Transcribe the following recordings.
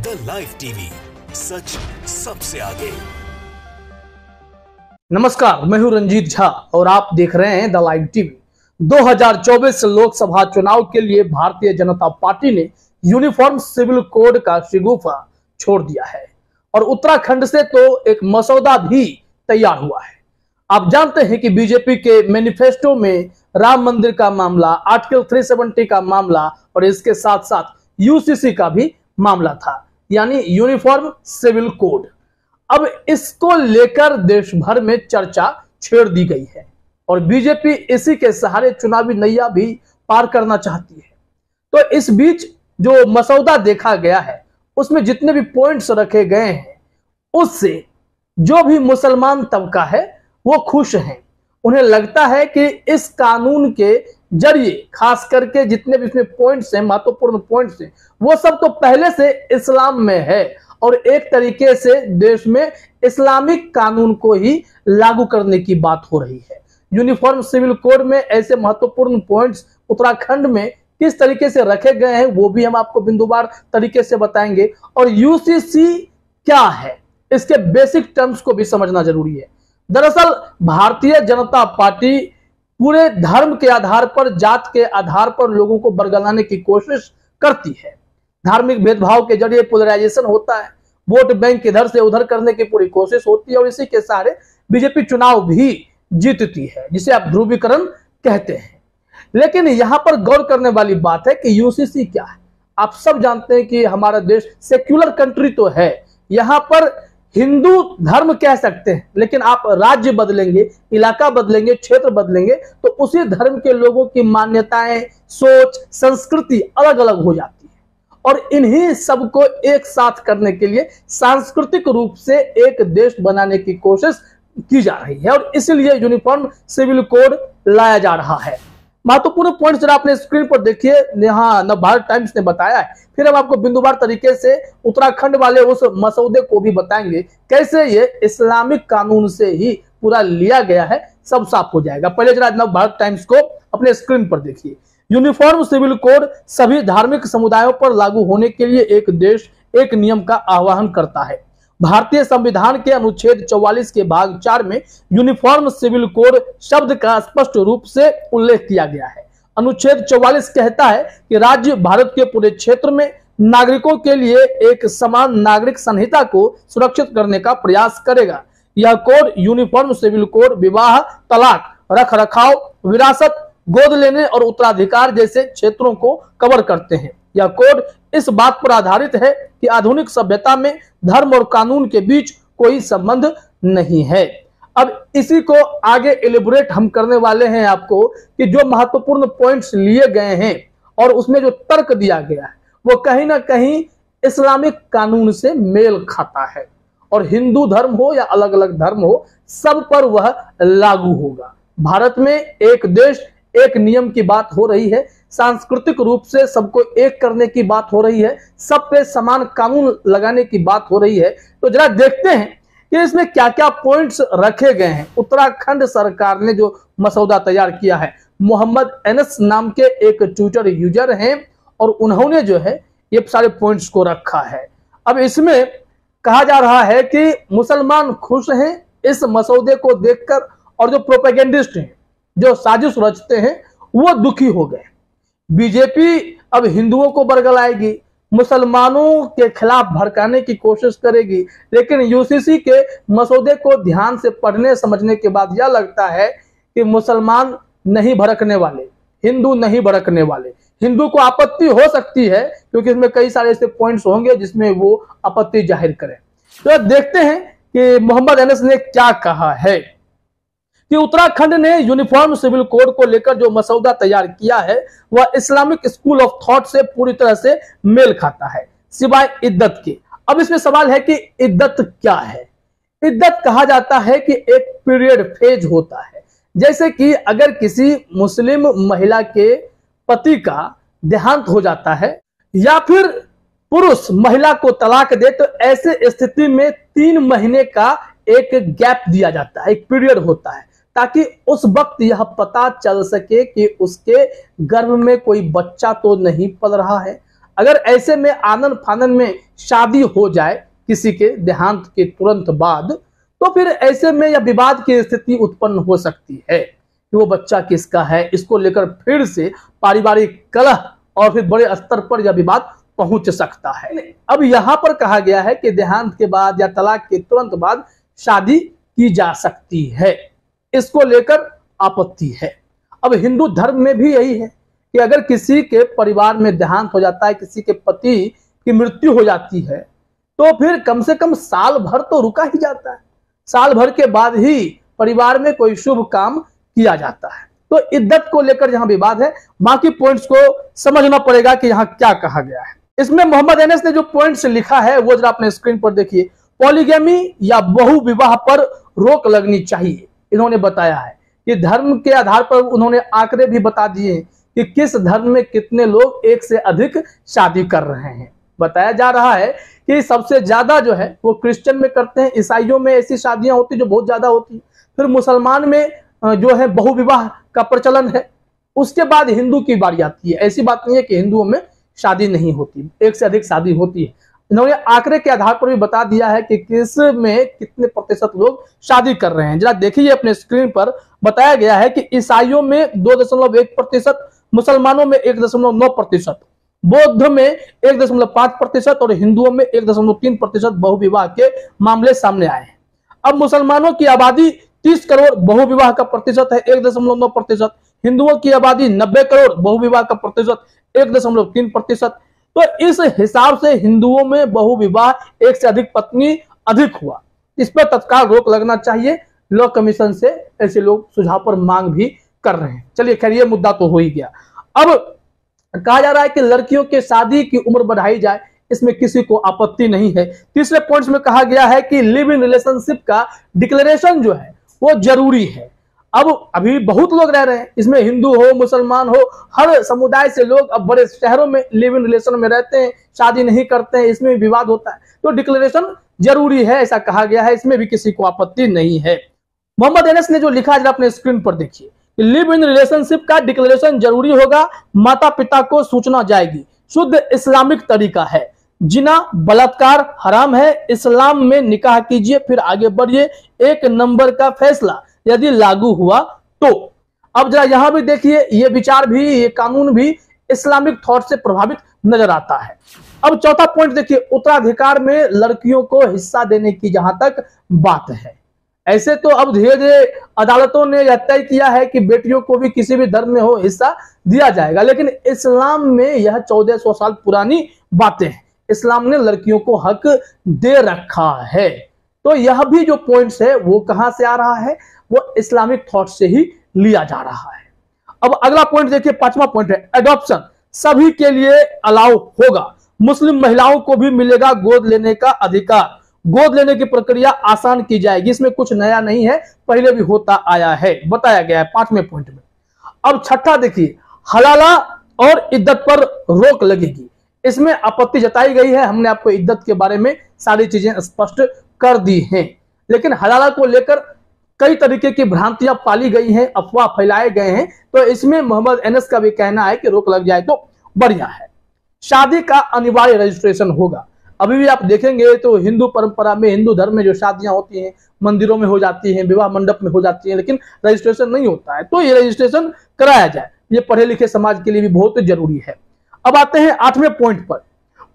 The live TV, सच सबसे आगे। नमस्कार, मैं हूं रंजीत झा और आप देख रहे हैं द लाइव टीवी। 2024 लोकसभा चुनाव के लिए भारतीय जनता पार्टी ने यूनिफॉर्म सिविल कोड का शिगुफा छोड़ दिया है और उत्तराखंड से तो एक मसौदा भी तैयार हुआ है। आप जानते हैं कि बीजेपी के मैनिफेस्टो में राम मंदिर का मामला, आर्टिकल 370 का मामला और इसके साथ साथ यूसीसी का भी मामला था, यानी यूनिफॉर्म सिविल कोड। अब इसको लेकर देश भर में चर्चा छेड़ दी गई है और बीजेपी इसी के सहारे चुनावी नैया भी पार करना चाहती है। तो इस बीच जो मसौदा देखा गया है उसमें जितने भी पॉइंट्स रखे गए हैं उससे जो भी मुसलमान तबका है वो खुश हैं। उन्हें लगता है कि इस कानून के जरिए खास करके जितने भी इसमें पॉइंट्स हैं, महत्वपूर्ण पॉइंट्स हैं, वो सब तो पहले से इस्लाम में है और एक तरीके से देश में इस्लामिक कानून को ही लागू करने की बात हो रही है। यूनिफॉर्म सिविल कोड में ऐसे महत्वपूर्ण पॉइंट्स उत्तराखंड में किस तरीके से रखे गए हैं वो भी हम आपको बिंदुवार तरीके से बताएंगे और यूसीसी क्या है इसके बेसिक टर्म्स को भी समझना जरूरी है। दरअसल भारतीय जनता पार्टी पूरे धर्म के आधार पर, जात के आधार पर लोगों को बरगलाने की कोशिश करती है। धार्मिक भेदभाव के जरिए पोलराइजेशन होता है, वोट बैंक इधर से उधर करने की पूरी कोशिश होती है और इसी के सहारे बीजेपी चुनाव भी जीतती है, जिसे आप ध्रुवीकरण कहते हैं। लेकिन यहां पर गौर करने वाली बात है कि यूसीसी क्या है। आप सब जानते हैं कि हमारा देश सेक्युलर कंट्री तो है, यहां पर हिंदू धर्म कह सकते हैं, लेकिन आप राज्य बदलेंगे, इलाका बदलेंगे, क्षेत्र बदलेंगे तो उसी धर्म के लोगों की मान्यताएं, सोच, संस्कृति अलग अलग हो जाती है और इन्हीं सबको एक साथ करने के लिए सांस्कृतिक रूप से एक देश बनाने की कोशिश की जा रही है और इसलिए यूनिफॉर्म सिविल कोड लाया जा रहा है। महत्वपूर्ण पॉइंट जरा अपने स्क्रीन पर देखिए, यहाँ नवभारत टाइम्स ने बताया है। फिर हम आपको बिंदुवार तरीके से उत्तराखंड वाले उस मसौदे को भी बताएंगे, कैसे ये इस्लामिक कानून से ही पूरा लिया गया है, सब साफ हो जाएगा। पहले जरा नवभारत टाइम्स को अपने स्क्रीन पर देखिए। यूनिफॉर्म सिविल कोड सभी धार्मिक समुदायों पर लागू होने के लिए एक देश एक नियम का आह्वान करता है। भारतीय संविधान के अनुच्छेद 44 के भाग 4 में यूनिफॉर्म सिविल कोड शब्द का स्पष्ट रूप से उल्लेख किया गया है। अनुच्छेद 44 कहता है कि राज्य भारत के पूरे क्षेत्र में नागरिकों के लिए एक समान नागरिक संहिता को सुरक्षित करने का प्रयास करेगा। यह कोड यूनिफॉर्म सिविल कोड विवाह, तलाक, रख रखाव, विरासत, गोद लेने और उत्तराधिकार जैसे क्षेत्रों को कवर करते हैं। यह कोड इस बात पर आधारित है कि आधुनिक सभ्यता में धर्म और कानून के बीच कोई संबंध नहीं है। अब इसी को आगे एलिबोरेट हम करने वाले हैं आपको कि जो महत्वपूर्ण पॉइंट्स लिए गए हैं और उसमें जो तर्क दिया गया है वो कहीं ना कहीं इस्लामिक कानून से मेल खाता है और हिंदू धर्म हो या अलग अलग धर्म हो, सब पर वह लागू होगा। भारत में एक देश एक नियम की बात हो रही है, सांस्कृतिक रूप से सबको एक करने की बात हो रही है, सब पे समान कानून लगाने की बात हो रही है। तो जरा देखते हैं कि इसमें क्या क्या पॉइंट्स रखे गए हैं। उत्तराखंड सरकार ने जो मसौदा तैयार किया है, मोहम्मद एनस नाम के एक ट्विटर यूजर हैं और उन्होंने जो है ये सारे पॉइंट्स को रखा है। अब इसमें कहा जा रहा है कि मुसलमान खुश हैं इस मसौदे को देखकर और जो प्रोपेगेंडिस्ट हैं, जो साजिश रचते हैं, वो दुखी हो गए। बीजेपी अब हिंदुओं को बरगलाएगी, मुसलमानों के खिलाफ भड़काने की कोशिश करेगी, लेकिन यूसीसी के मसौदे को ध्यान से पढ़ने समझने के बाद यह लगता है कि मुसलमान नहीं भड़कने वाले, हिंदू नहीं भड़कने वाले। हिंदू को आपत्ति हो सकती है क्योंकि इसमें कई सारे ऐसे पॉइंट्स होंगे जिसमें वो आपत्ति जाहिर करें। तो देखते हैं कि मोहम्मद एनस ने क्या कहा है कि उत्तराखंड ने यूनिफॉर्म सिविल कोड को लेकर जो मसौदा तैयार किया है वह इस्लामिक स्कूल ऑफ थॉट से पूरी तरह से मेल खाता है, सिवाय इद्दत के। अब इसमें सवाल है कि इद्दत क्या है। इद्दत कहा जाता है कि एक पीरियड, फेज होता है। जैसे कि अगर किसी मुस्लिम महिला के पति का देहांत हो जाता है या फिर पुरुष महिला को तलाक दे तो ऐसे स्थिति में 3 महीने का एक गैप दिया जाता है, एक पीरियड होता है, ताकि उस वक्त यह पता चल सके कि उसके गर्भ में कोई बच्चा तो नहीं पल रहा है। अगर ऐसे में आनन फानन में शादी हो जाए किसी के देहांत के तुरंत बाद, तो फिर ऐसे में यह विवाद की स्थिति उत्पन्न हो सकती है कि वो बच्चा किसका है। इसको लेकर फिर से पारिवारिक कलह और फिर बड़े स्तर पर यह विवाद पहुंच सकता है। अब यहां पर कहा गया है कि देहांत के बाद या तलाक के तुरंत बाद शादी की जा सकती है, इसको लेकर आपत्ति है। अब हिंदू धर्म में भी यही है कि अगर किसी के परिवार में देहांत हो जाता है, किसी के पति की मृत्यु हो जाती है, तो फिर कम से कम साल भर तो रुका ही जाता है। साल भर के बाद ही परिवार में कोई शुभ काम किया जाता है। तो इद्दत को लेकर यहां विवाद है। बाकी पॉइंट्स को समझना पड़ेगा कि यहां क्या कहा गया है। इसमें मोहम्मद एनस ने जो पॉइंट्स लिखा है वो जरा अपने स्क्रीन पर देखिए। पॉलीगैमी या बहु विवाह पर रोक लगनी चाहिए। इन्होंने बताया है कि धर्म के आधार पर उन्होंने आंकड़े भी बता दिए कि किस धर्म में कितने लोग एक से अधिक शादी कर रहे हैं। बताया जा रहा है कि सबसे ज्यादा जो है वो क्रिश्चियन में करते हैं, ईसाइयों में ऐसी शादियां होती जो बहुत ज्यादा होती, फिर मुसलमान में जो है बहु विवाह का प्रचलन है, उसके बाद हिंदू की बारी आती है। ऐसी बात नहीं है कि हिंदुओं में शादी नहीं होती, एक से अधिक शादी होती है। इन्होंने आंकड़े के आधार पर भी बता दिया है कि किस में कितने प्रतिशत लोग शादी कर रहे हैं। जरा देखिए अपने स्क्रीन पर बताया गया है कि ईसाइयों में 2.1%, मुसलमानों में 1.9%, बौद्ध में 1.5% और हिंदुओं में 1.3% बहुविवाह के मामले सामने आए हैं। अब मुसलमानों की आबादी 30 करोड़, बहुविवाह का प्रतिशत है 1.9%। हिंदुओं की आबादी 90 करोड़, बहुविवाह का प्रतिशत 1.3%। तो इस हिसाब से हिंदुओं में बहुविवाह एक से अधिक पत्नी अधिक हुआ। इस पर तत्काल रोक लगना चाहिए। लॉ कमीशन से ऐसे लोग सुझाव पर मांग भी कर रहे हैं। चलिए खैर ये मुद्दा तो हो ही गया। अब कहा जा रहा है कि लड़कियों के शादी की उम्र बढ़ाई जाए, इसमें किसी को आपत्ति नहीं है। तीसरे पॉइंट्स में कहा गया है कि लिव इन रिलेशनशिप का डिक्लेरेशन जो है वो जरूरी है। अब अभी बहुत लोग रह रहे हैं, इसमें हिंदू हो मुसलमान हो, हर समुदाय से लोग अब बड़े शहरों में लिव इन रिलेशन में रहते हैं, शादी नहीं करते हैं, इसमें विवाद होता है। तो डिक्लेरेशन जरूरी है ऐसा कहा गया है, इसमें भी किसी को आपत्ति नहीं है। मोहम्मद एनस ने जो लिखा है अपने स्क्रीन पर देखिए। लिव इन रिलेशनशिप का डिक्लेरेशन जरूरी होगा, माता पिता को सूचना जाएगी, शुद्ध इस्लामिक तरीका है, जिना बलात्कार हराम है, इस्लाम में निकाह कीजिए फिर आगे बढ़िए, एक नंबर का फैसला यदि लागू हुआ तो। अब जरा यहां भी देखिए, ये विचार भी, ये कानून भी इस्लामिक थॉट से प्रभावित नजर आता है। अब चौथा पॉइंट देखिए, उत्तराधिकार में लड़कियों को हिस्सा देने की जहां तक बात है, ऐसे तो अब धीरे धीरे अदालतों ने यह तय किया है कि बेटियों को भी किसी भी धर्म में हो हिस्सा दिया जाएगा, लेकिन इस्लाम में यह 1400 साल पुरानी बातें हैं। इस्लाम ने लड़कियों को हक दे रखा है। तो यह भी जो पॉइंट्स है वो कहां से आ रहा है, वो इस्लामिक थॉट से ही लिया जा रहा है। अब अगला पॉइंट देखिए, पांचवा पॉइंट है एडॉप्शन सभी के लिए अलाउ होगा, मुस्लिम महिलाओं को भी मिलेगा गोद लेने का अधिकार, गोद लेने की प्रक्रिया आसान की जाएगी। इसमें कुछ नया नहीं है, पहले भी होता आया है, बताया गया है 5वें पॉइंट में। अब छठा देखिए, हलाला और इद्दत पर रोक लगेगी। इसमें आपत्ति जताई गई है, हमने आपको इद्दत के बारे में सारी चीजें स्पष्ट कर दी हैं, लेकिन हलाला को लेकर कई तरीके की भ्रांतियां पाली गई हैं, अफवाह फैलाए गए हैं। तो इसमें मोहम्मद एनस का भी कहना है कि रोक लग जाए तो बढ़िया है। शादी का अनिवार्य रजिस्ट्रेशन होगा। अभी भी आप देखेंगे तो हिंदू परंपरा में, हिंदू धर्म में जो शादियां होती हैं मंदिरों में हो जाती हैं, विवाह मंडप में हो जाती हैं, लेकिन रजिस्ट्रेशन नहीं होता है। तो ये रजिस्ट्रेशन कराया जाए, ये पढ़े लिखे समाज के लिए भी बहुत जरूरी है। अब आते हैं 8वें पॉइंट पर,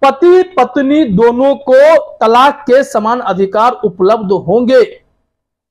पति पत्नी दोनों को तलाक के समान अधिकार उपलब्ध होंगे।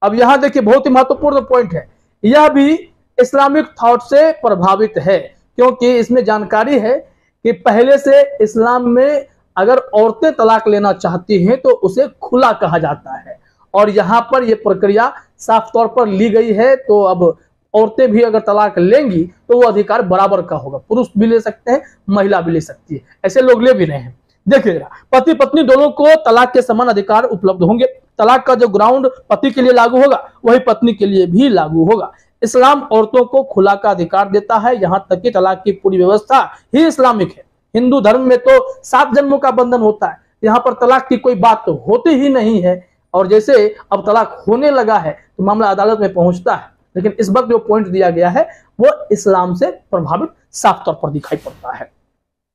अब यहां देखिए बहुत ही महत्वपूर्ण पॉइंट है, यह भी इस्लामिक थॉट से प्रभावित है, क्योंकि इसमें जानकारी है कि पहले से इस्लाम में अगर औरतें तलाक लेना चाहती हैं तो उसे खुला कहा जाता है, और यहां पर यह प्रक्रिया साफ तौर पर ली गई है। तो अब औरतें भी अगर तलाक लेंगी तो वो अधिकार बराबर का होगा, पुरुष भी ले सकते हैं, महिला भी ले सकती है, ऐसे लोग ले भी रहे हैं। देखिएगा, पति पत्नी दोनों को तलाक के समान अधिकार उपलब्ध होंगे। तलाक का जो ग्राउंड पति के लिए लागू होगा वही पत्नी के लिए भी लागू होगा। इस्लाम औरतों को खुला का अधिकार देता है, यहां तक कि तलाक की पूरी व्यवस्था ही इस्लामिक है। हिंदू धर्म में तो 7 जन्मों का बंधन होता है, यहाँ पर तलाक की कोई बात तो होती ही नहीं है। और जैसे अब तलाक होने लगा है तो मामला अदालत में पहुंचता है, लेकिन इस वक्त जो पॉइंट दिया गया है वो इस्लाम से प्रभावित साफ तौर पर दिखाई पड़ता है।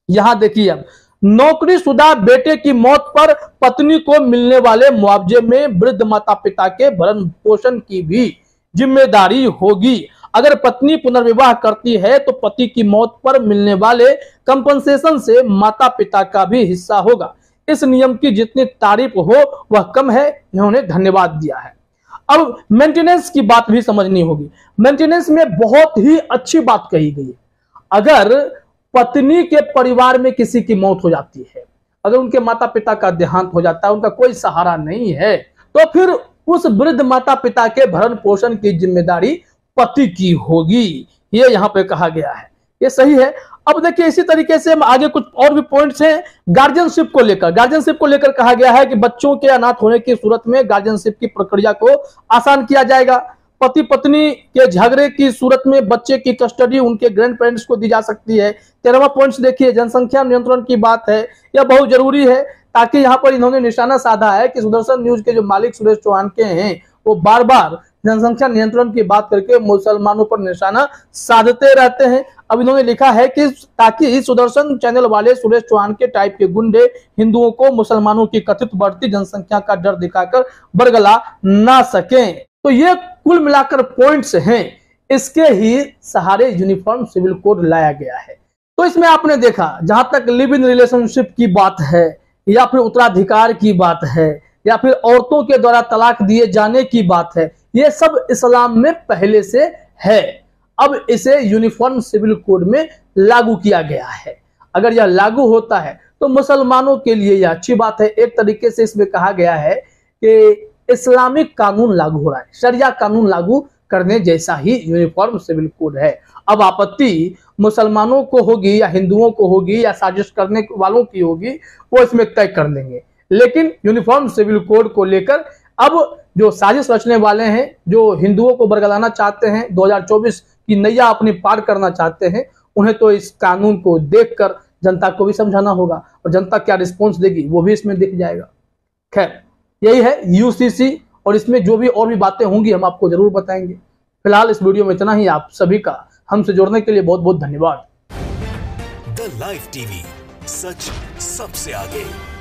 यहां देखिए, अब नौकरीशुदा बेटे की मौत पर पत्नी को मिलने वाले मुआवजे में वृद्ध माता पिता के भरण पोषण की भी जिम्मेदारी होगी। अगर पत्नी पुनर्विवाह करती है तो पति की मौत पर मिलने वाले कंपनसेशन से माता पिता का भी हिस्सा होगा। इस नियम की जितनी तारीफ हो वह कम है, इन्होंने धन्यवाद दिया है। अब मेंटेनेंस की बात भी समझनी होगी। मेंटेनेंस में बहुत ही अच्छी बात कही गई है। अगर पत्नी के परिवार में किसी की मौत हो जाती है, अगर उनके माता पिता का देहांत हो जाता है, उनका कोई सहारा नहीं है, तो फिर उस वृद्ध माता पिता के भरण पोषण की जिम्मेदारी पति की होगी। ये यहाँ पे कहा गया है, ये सही है। अब देखिए, इसी तरीके से हम आगे कुछ और भी पॉइंट्स हैं गार्जियनशिप को लेकर। गार्जियनशिप को लेकर कहा गया है कि बच्चों के अनाथ होने की सूरत में गार्जियनशिप की प्रक्रिया को आसान किया जाएगा। पति पत्नी के झगड़े की सूरत में बच्चे की कस्टडी उनके ग्रैंड पेरेंट्स को दी जा सकती है। 13वां पॉइंट देखिए, जनसंख्या नियंत्रण की बात है। यह बहुत जरूरी है, ताकि यहाँ पर इन्होंने निशाना साधा है कि सुदर्शन न्यूज के जो मालिक सुरेश चौहान के हैं, वो बार बार जनसंख्या नियंत्रण की बात करके मुसलमानों पर निशाना साधते रहते हैं। अब इन्होंने लिखा है कि ताकि सुदर्शन चैनल वाले सुरेश चौहान के टाइप के गुंडे हिंदुओं को मुसलमानों की कथित बढ़ती जनसंख्या का डर दिखाकर बरगला ना सकें। तो ये कुल मिलाकर पॉइंट्स हैं। इसके ही सहारे यूनिफॉर्म सिविल कोड लाया गया है। तो इसमें आपने देखा, जहां तक लिव इन रिलेशनशिप की बात है, या फिर उत्तराधिकार की बात है, या फिर औरतों के द्वारा तलाक दिए जाने की बात है, ये सब इस्लाम में पहले से है। अब इसे यूनिफॉर्म सिविल कोड में लागू किया गया है। अगर यह लागू होता है तो मुसलमानों के लिए यह अच्छी बात है। एक तरीके से इसमें कहा गया है कि इस्लामिक कानून लागू हो रहा है, शरिया कानून लागू करने जैसा ही यूनिफॉर्म सिविल कोड है। अब आपत्ति मुसलमानों को होगी या हिंदुओं को होगी या साजिश करने वालों की होगी, वो इसमें तय कर लेंगे। लेकिन यूनिफॉर्म सिविल कोड को लेकर अब जो साजिश रचने वाले हैं, जो हिंदुओं को बरगलाना चाहते हैं, 2024 की नैया अपनी पार करना चाहते हैं, उन्हें तो इस कानून को देखकर जनता को भी समझाना होगा, और जनता क्या रिस्पॉन्स देगी वो भी इसमें दिख जाएगा। खैर, यही है यूसीसी, और इसमें जो भी और भी बातें होंगी हम आपको जरूर बताएंगे। फिलहाल इस वीडियो में इतना ही। आप सभी का हमसे जुड़ने के लिए बहुत बहुत धन्यवाद। द लाइव टीवी, सच सबसे आगे।